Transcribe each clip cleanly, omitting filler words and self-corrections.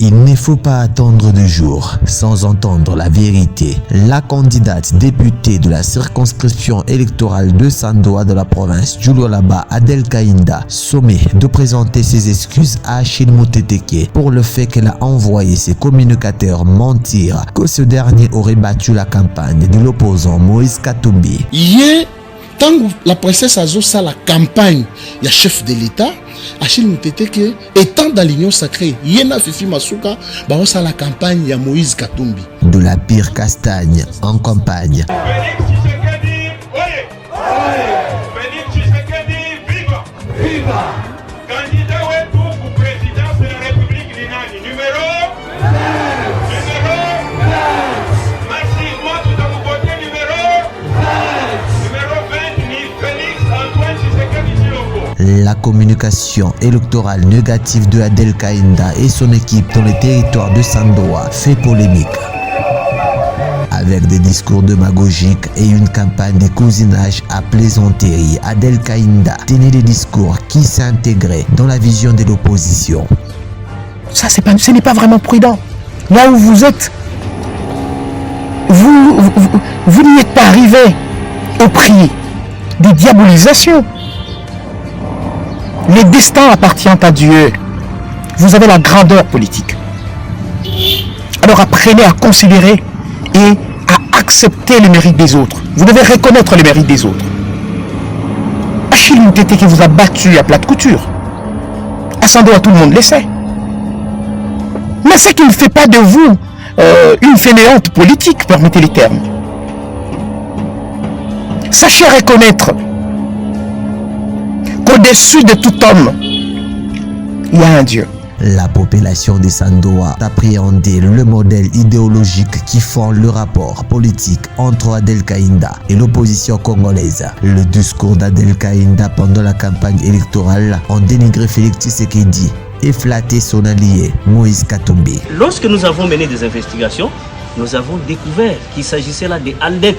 Il ne faut pas attendre 2 jours sans entendre la vérité. La candidate députée de la circonscription électorale de Sandoa de la province du Lualaba, Adel Kainda, sommet de présenter ses excuses à Achille Muteteke pour le fait qu'elle a envoyé ses communicateurs mentir que ce dernier aurait battu la campagne de l'opposant Moïse Katumbi. Tant la princesse Azosa la campagne, il y a chef de l'État, Achille Muteteke étant dans l'union sacrée, Yena Fifi Masuka, Baosa la campagne, il y a Moïse Katumbi. De la pire castagne en campagne. La communication électorale négative de Adel Kainda et son équipe dans les territoires de Sandoa fait polémique. Avec des discours démagogiques et une campagne de cousinage à plaisanterie, Adel Kainda tenait des discours qui s'intégraient dans la vision de l'opposition. Ça, ce n'est pas vraiment prudent. Là où vous êtes, vous n'y êtes pas arrivé au prix des diabolisations. Le destin appartient à Dieu. Vous avez la grandeur politique. Alors apprenez à considérer et à accepter les mérites des autres. Vous devez reconnaître les mérites des autres. Achille Muteteke vous a battu à plate couture. À Sandoa, tout le monde le sait. Mais ce qui ne fait pas de vous une fainéante politique, permettez les termes. Sachez reconnaître qu'au-dessus de tout homme, il y a un Dieu. La population de Sandoa appréhendait le modèle idéologique qui font le rapport politique entre Adel Kainda et l'opposition congolaise. Le discours d'Adel Kainda pendant la campagne électorale ont dénigré Félix Tshisekedi et flatté son allié Moïse Katumbi. Lorsque nous avons mené des investigations, nous avons découvert qu'il s'agissait là des ALDEC,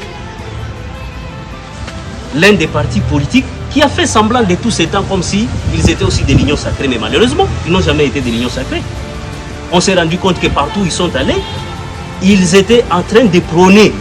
l'un des partis politiques qui a fait semblant de tous ces temps comme si ils étaient aussi des lignes sacrées, mais malheureusement, ils n'ont jamais été des lignes sacrées. On s'est rendu compte que partout où ils sont allés, ils étaient en train de prôner.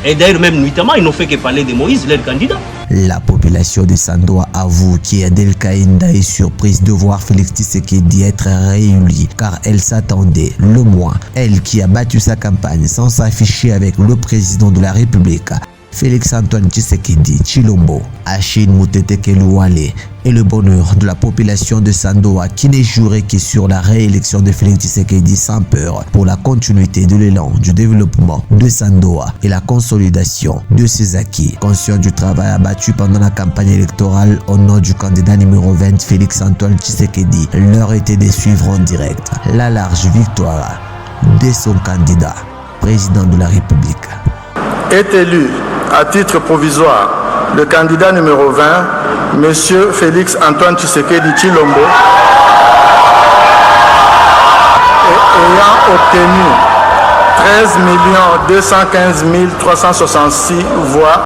Et d'ailleurs, même nuitamment, ils n'ont fait que parler de Moïse, leur candidat. La population de Sandoa avoue qu'Adel Kainda est surprise de voir Félix Tshisekedi être réélu, car elle s'attendait le moins. Elle qui a battu sa campagne sans s'afficher avec le président de la République, Félix Antoine Tshisekedi Tshilombo, Achille Muteteke Luwale et le bonheur de la population de Sandoa qui ne jouerait que sur la réélection de Félix Tshisekedi sans peur pour la continuité de l'élan du développement de Sandoa et la consolidation de ses acquis. Conscient du travail abattu pendant la campagne électorale au nom du candidat numéro 20 Félix Antoine Tshisekedi, l'heure était de suivre en direct la large victoire de son candidat, président de la République. Est élu à titre provisoire le candidat numéro 20, M. Félix Antoine Tshisekedi Tshilombo, ayant obtenu 13 215 366 voix.